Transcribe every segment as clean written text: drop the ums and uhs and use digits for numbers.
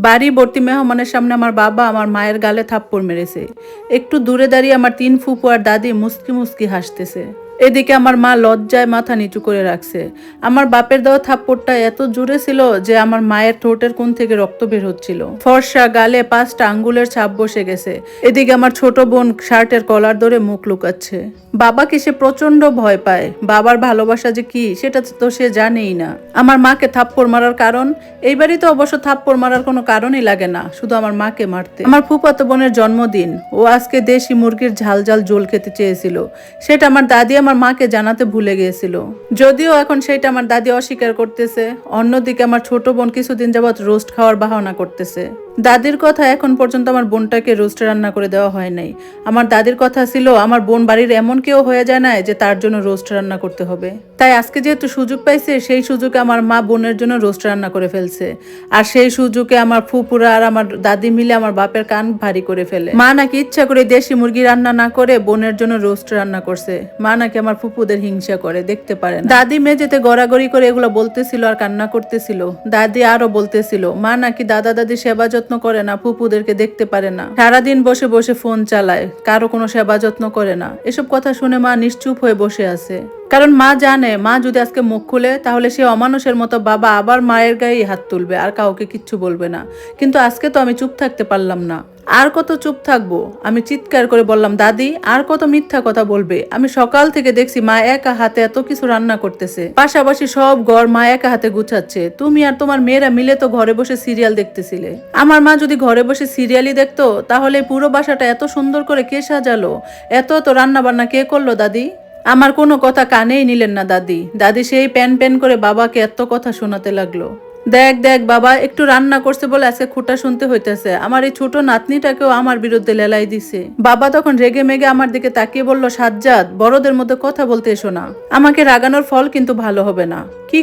বাড়ি ভর্তি মেহমানের সামনে আমার বাবা আমার মায়ের গালে থাপ্পড় মেরেছে। একটু দূরে দাঁড়িয়ে আমার 3 ফুপু আর দাদি মুস্কি মুস্কি হাসতেছে। এদিকে আমার মা লজ্জায় মাথা নিচু করে রাখছে। আমার বাপের দেওয়া থাপ্পড়টা এত জোরে ছিল যে আমার মায়ের ঠোঁটের কোণ থেকে রক্ত বের হচ্ছিল। ফর্সা গালে 5টা আঙ্গুলের ছাপ বসে গেছে। এদিকে আমার ছোট বোন শার্টের কলার ধরে মুখ লুকাচ্ছে। বাবাকে সে প্রচন্ড ভয় পায়। বাবার ভালোবাসা যে কি সেটা তো সে জানেই না। আমার মাকে থাপ্পড় মারার কারণ, এইবারই তো অবশ্য থাপ্পড় মারার কোনো কারণই লাগে না, শুধু আমার মাকে মারতে। আমার ফুফাতো বোনের জন্মদিন, ও আজকে দেশি মুরগির ঝাল ঝাল ঝোল খেতে চেয়েছিল। সেটা আমার দাদি আমার মাকে জানাতে ভুলে গিয়েছিল, যদিও এখন সেটা আমার দাদি অস্বীকার করতেছে। অন্যদিকে আমার ছোট বোন কিছুদিন যাবৎ রোস্ট খাওয়ার বাহানা করতেছে। দাদির কথা, এখন পর্যন্ত আমার বোনটাকে রোস্ট রান্না করে দেওয়া হয় নাই। আমার দাদির কথা ছিল আমার বোন বাড়ির এমন কেউ হয়ে যায় না যে তার জন্য রোস্ট রান্না করতে হবে। তাই আজকে যেহেতু সুযোগ পাইছে, সেই সুযোগে আমার মা বোনের জন্য রোস্ট রান্না করে ফেলছে। আর সেই সুযোগে আমার ফুপুরা আর আমার দাদি মিলে আমার বাপের কান ভারী করে ফেলে। মা নাকি ইচ্ছা করে দেশি মুরগি রান্না না করে বোনের জন্য রোস্ট রান্না করছে। মা নাকি আমার ফুপুদের হিংসা করে, দেখতে পারেন। দাদি মেঝেতে গড়াগড়ি করে এগুলো বলতেছিল আর কান্না করতেছিল। দাদি আরো বলতেছিল মা নাকি দাদা দাদি সেবা যত্ন করে না, ফুপুদেরকে দেখতে পারে না, সারাদিন বসে বসে ফোন চালায়, কারো কোনো সেবা যত্ন করে না। এসব কথা শুনে মা নিশ্চুপ হয়ে বসে আছে। কারণ মা জানে, মা যদি আজকে মুখ খুলে তাহলে সে অমানুষের মতো বাবা আবার মায়ের গায়ে হাত তুলবে আর কাউকে কিচ্ছু বলবে না। কিন্তু আজকে তো আমি চুপ থাকতে পারলাম না। আর কত চুপ থাকবো? আমি চিৎকার করে বললাম, দাদি আর কত মিথ্যা কথা বলবে? আমি সকাল থেকে দেখছি মা একা হাতে এত কিছু রান্না করতেছে, পাশাপাশি সব ঘর মা একা হাতে গুছাচ্ছে। তুমি আর তোমার মেয়েরা মিলে তো ঘরে বসে সিরিয়াল দেখতেছিলে। আমার মা যদি ঘরে বসে সিরিয়ালই দেখতো তাহলে পুরো বাসাটা এত সুন্দর করে কে সাজালো? এত তো রান্না বান্না কে করলো? দাদি আমার কোনো কথা কানেই নিলেন না। দাদি সেই প্যান প্যান করে বাবাকে এত কথা শোনাতে লাগলো। দেখ দেখ বাবা, একটু রান্না করছে বলে আজকে খুঁটা শুনতে হইতেছে। আমার এই ছোট নাতনিটাকেও আমার বিরুদ্ধে লেলাই দিছে। বাবা তখন রেগে মেগে আমার দিকে তাকিয়ে বলল, সাজ্জাদ, বড়দের মধ্যে কথা বলতে এসো না। আমাকে রাগানোর ফল কিন্তু ভালো হবে না। কি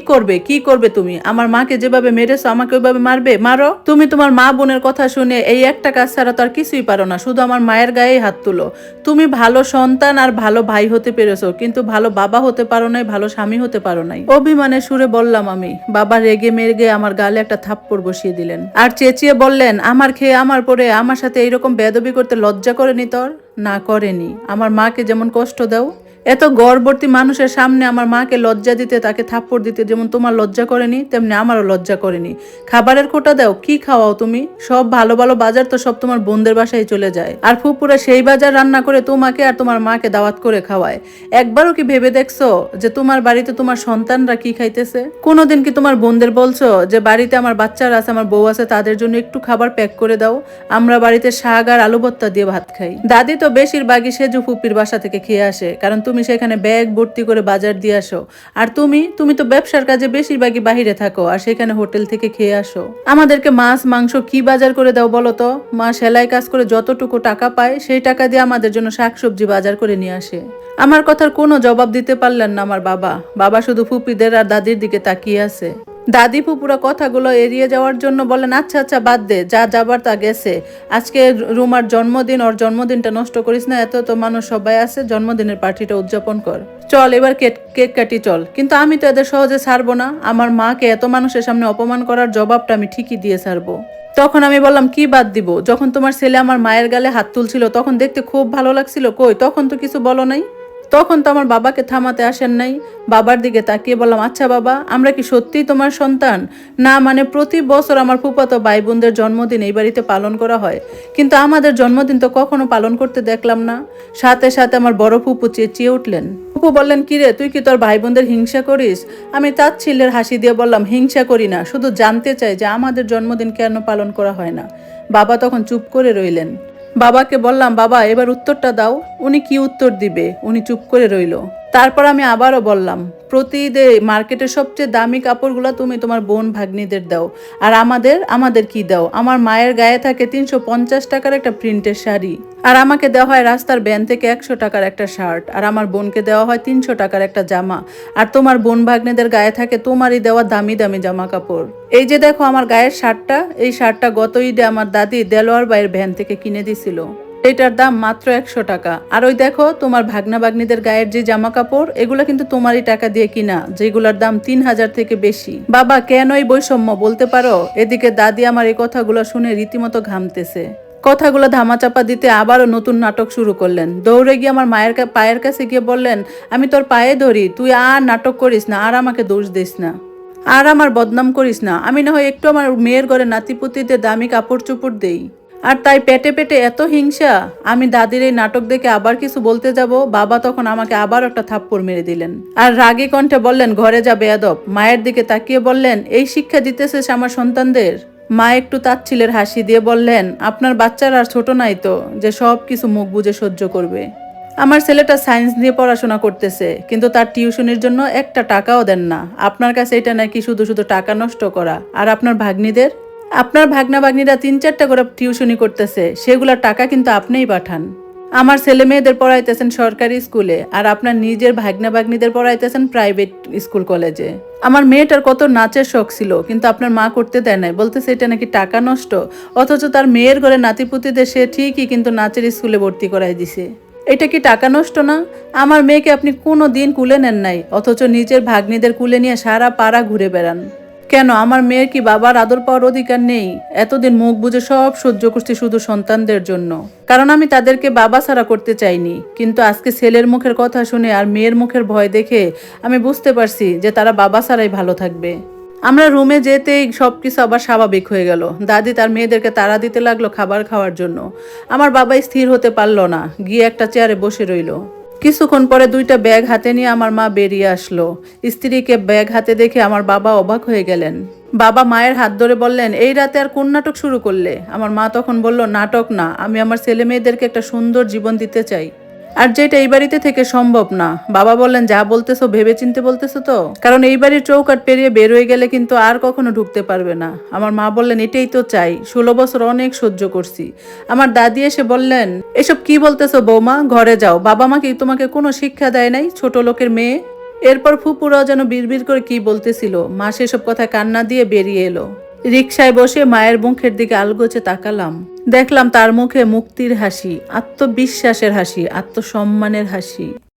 করবে তুমি? আমার মাকে যেভাবে মেরেছো আমাকে ওইভাবে মারবে? মারো। তুমি তোমার মা বোনের কথা শুনে এই একটা কাজ ছাড়া তো আর কিছুই পারো না, শুধু আমার মায়ের গায়ে হাত তুলো। তুমি ভালো সন্তান আর ভালো ভাই হতে পেরেছো, কিন্তু ভালো বাবা হতে পারো নাই, ভালো স্বামী হতে পারো নাই। অভিমানের সুরে বললাম আমি। বাবা রেগে মেগে আমার গালে একটা থাপ্পড় বসিয়ে দিলেন আর চেঁচিয়ে বললেন, আমার খেয়ে আমার পরে আমার সাথে এইরকম বেয়াদবি করতে লজ্জা করেনি তোর? না, করেনি। আমার মাকে যেমন কষ্ট দাও, এত গর্ভবতী মানুষের সামনে আমার মাকে লজ্জা দিতে, তাকে থাপ্পড় দিতে যেমন তোমার লজ্জা করেনি, তেমনি আমারও লজ্জা করেনি। খাবারের খোটা দাও, কি খাওয়াও তুমি? সব ভালো ভালো বাজার তো সব তোমার বোনদের বাসায় চলে যায়, আর ফুপুরা সেই বাজার রান্না করে তোমাকে আর তোমার মাকে দাওয়াত করে খাওয়ায়। একবারও কি ভেবে দেখছো যে তোমার বাড়িতে তোমার সন্তানরা কি খাইতেছে? কোনোদিন কি তোমার বোনদের বলছো যে বাড়িতে আমার বাচ্চারা আছে, আমার বউ আছে, তাদের জন্য একটু খাবার প্যাক করে দাও? আমরা বাড়িতে শাক আর আলু ভর্তা দিয়ে ভাত খাই। দাদি তো বেশিরভাগই সেজু ফুপির বাসা থেকে খেয়ে আসে, কারণ তুমি সেখানে ব্যাগ ভর্তি করে বাজার দিয়ে আসো। আর তুমি তো ব্যবসার কাজে বেশিরভাগই বাহিরে থাকো আর সেখানে হোটেল থেকে খেয়ে আসো। আমাদেরকে মাছ মাংস কি বাজার করে দাও বলো তো? মা সেলাই কাজ করে যতটুকু টাকা পায় সেই টাকা দিয়ে আমাদের জন্য শাকসবজি বাজার করে নিয়ে আসে। আমার কথার কোনো জবাব দিতে পারলেন না আমার বাবা শুধু ফুপিদের আর দাদির দিকে তাকিয়ে আছে। দাদি ফুপুরা কথাগুলো এড়িয়ে যাওয়ার জন্য বলেন, আচ্ছা আচ্ছা বাদ দে, যা যাবার তা গেছে। আজকে রুমার জন্মদিন, ওর জন্মদিনটা নষ্ট করিস না। এত তো মানুষ সবাই আছে, জন্মদিনের পার্টিটা উদযাপন কর। চল এবার কেক কাটি চল। কিন্তু আমি তো এদের সহজে ছাড়বো না। আমার মাকে এত মানুষের সামনে অপমান করার জবাবটা আমি ঠিকই দিয়ে ছাড়বো। তখন আমি বললাম, কি বাদ দিব? যখন তোমার ছেলে আমার মায়ের গালে হাত তুলছিল তখন দেখতে খুব ভালো লাগছিল। কই, তখন তো কিছু বলো নাই। তখন তো আমার বাবাকে থামাতে আসেন নাই। বাবার দিকে তাকিয়ে বললাম, আচ্ছা বাবা, আমরা কি সত্যিই তোমার সন্তান? না মানে প্রতি বছর আমার ফুফাতো ভাই বোনদের জন্মদিন এই বাড়িতে পালন করা হয়, কিন্তু আমাদের জন্মদিন তো কখনো পালন করতে দেখলাম না। সাথে সাথে আমার বড় ফুপু চেঁচিয়ে উঠলেন। ফুপু বললেন, কিরে তুই কি তোর ভাই বোনদের হিংসা করিস? আমি তাচ্ছিল্যের হাসি দিয়ে বললাম, হিংসা করি না, শুধু জানতে চাই যে আমাদের জন্মদিন কেন পালন করা হয় না। বাবা তখন চুপ করে রইলেন। বাবাকে বললাম, বাবা এবার উত্তরটা দাও। উনি কি উত্তর দিবে? উনি চুপ করে রইল। তারপর আমি আবারও বললাম, প্রতি ঈদে মার্কেটের সবচেয়ে দামি কাপড়গুলো তুমি তোমার বোন ভাগ্নিদের দাও, আর আমাদের কি দাও? আমার মায়ের গায়ে থাকে 350 টাকার একটা প্রিন্টের শাড়ি, আর আমাকে দেওয়া হয় রাস্তার ব্যান থেকে 100 টাকার একটা শার্ট, আর আমার বোনকে দেওয়া হয় 300 টাকার একটা জামা, আর তোমার বোন ভাগ্নেদের গায়ে থাকে তোমারই দেওয়া দামি দামি জামা কাপড়। এই যে দেখো আমার গায়ের শার্টটা, এই শার্টটা গত ঈদে আমার দাদি দেলোয়ার বাইয়ের ভ্যান থেকে কিনে দিছিল। এটার দাম মাত্র 100 টাকা। আর ওই দেখো তোমার ভাগনা ভাগ্নিদের গায়ের যে জামা কাপড়, এগুলো কিন্তু তোমারই টাকা দিয়ে কিনা, যেগুলোর দাম 3000 থেকে বেশি। বাবা কেন এই বৈষম্য বলতে পারো? এদিকে দাদি আমার এই কথাগুলো শুনে রীতিমতো ঘামতেছে। কথাগুলো ধামাচাপা দিতে আবারও নতুন নাটক শুরু করলেন। দৌড়ে গিয়ে আমার মায়ের পায়ের কাছে গিয়ে বললেন, আমি তোর পায়ে ধরি, তুই আর নাটক করিস না, আর আমাকে দোষ দিস না, আর আমার বদনাম করিস না। আমি না হয় একটু আমার মেয়ের ঘরে নাতিপুতিদের দামি কাপড় চোপড় দেই, আর তাই পেটে পেটে এত হিংসা? আমি দাদির এই নাটক দেখে আবার কিছু বলতে যাব, বাবা তখন আমাকে আবার একটা থাপ্পড় মেরে দিলেন। আর রাগী কণ্ঠে বললেন, ঘরে যা বেয়াদব। মায়ের দিকে তাকিয়ে বললেন, এই শিক্ষা দিতেছিস আমার সন্তানদের? মা একটু তাচ্ছিলের হাসি দিয়ে বললেন, আপনার বাচ্চারা আর ছোট নাই তো, যে সব কিছু মুখ বুজে সহ্য করবে। আমার ছেলেটা সায়েন্স নিয়ে পড়াশোনা করতেছে, কিন্তু তার টিউশনের জন্য একটা টাকাও দেন না। আপনার কাছে এটা নাকি শুধু শুধু টাকা নষ্ট করা। আর আপনার ভাগ্নিদের, আপনার ভাগনা ভাগ্নিরা 3-4টা করে টিউশনি করতেছে, সেগুলোর টাকা কিন্তু আপনিই পাঠান। আমার ছেলে মেয়েদের পড়াইতেছেন সরকারি স্কুলে, আর আপনার নিজের ভাগনা ভাগ্নিদের পড়াইতেছেন প্রাইভেট স্কুল কলেজে। আমার মেয়েটার কত নাচের শখ ছিল, কিন্তু আপনার মা করতে দেয় নাই, বলতেছে এটা নাকি টাকা নষ্ট। অথচ তার মেয়ের ঘরে নাতিপুতিদের সে ঠিকই কিন্তু নাচের স্কুলে ভর্তি করাই দিছে। এটা কি টাকা নষ্ট না? আমার মেয়েকে আপনি কোনো দিন কুলে নেন নাই, অথচ নিজের ভাগ্নিদের কুলে নিয়ে সারা পাড়া ঘুরে বেড়ান। কেন আমার মেয়ের কি বাবার আদর পাওয়ার অধিকার নেই? এতদিন মুখ বুজে সব সহ্য করছি শুধু সন্তানদের জন্য, কারণ আমি তাদেরকে বাবা ছাড়া করতে চাইনি। কিন্তু আজকে ছেলের মুখের কথা শুনে আর মেয়ের মুখের ভয় দেখে আমি বুঝতে পারছি যে তারা বাবা ছাড়াই ভালো থাকবে। আমরা রুমে যেতেই সবকিছু আবার স্বাভাবিক হয়ে গেল। দাদি তার মেয়েদেরকে তাড়া দিতে লাগলো খাবার খাওয়ার জন্য। আমার বাবা স্থির হতে পারলো না, গিয়ে একটা চেয়ারে বসে রইল। কিছুক্ষণ পরে 2টা ব্যাগ হাতে নিয়ে আমার মা বেরিয়ে আসলো। স্ত্রীকে ব্যাগ হাতে দেখে আমার বাবা অবাক হয়ে গেলেন। বাবা মায়ের হাত ধরে বললেন, এই রাতে আর কোন নাটক শুরু করলে? আমার মা তখন বলল, নাটক না, আমি আমার ছেলে মেয়েদেরকে একটা সুন্দর জীবন দিতে চাই, আর যেটা এই বাড়িতে থেকে সম্ভব না। বাবা বললেন, যা বলতেছো ভেবে চিনতে বলতেছো তো? কারণ এই বাড়ির চৌকাট পেরিয়ে বের হয়ে গেলে কিন্তু আর কখনো ঢুকতে পারবে না। আমার মা বললেন, এটাই তো চাই, 16 বছর অনেক সহ্য করছি। আমার দাদি এসে বললেন, এসব কি বলতেছো বৌমা, ঘরে যাও। বাবা মা কি তোমাকে কোনো শিক্ষা দেয় নাই, ছোট লোকের মেয়ে? এরপর ফুপুরাও যেন বিড়বিড় করে কি বলতেছিল। মা সেসব কথা কান্না দিয়ে বেরিয়ে এলো। রিকশায় বসে মায়ের মুখের দিকে আলগোছে তাকালাম। দেখলাম তার মুখে মুক্তির হাসি, আত্মবিশ্বাসের হাসি, আত্মসম্মানের হাসি।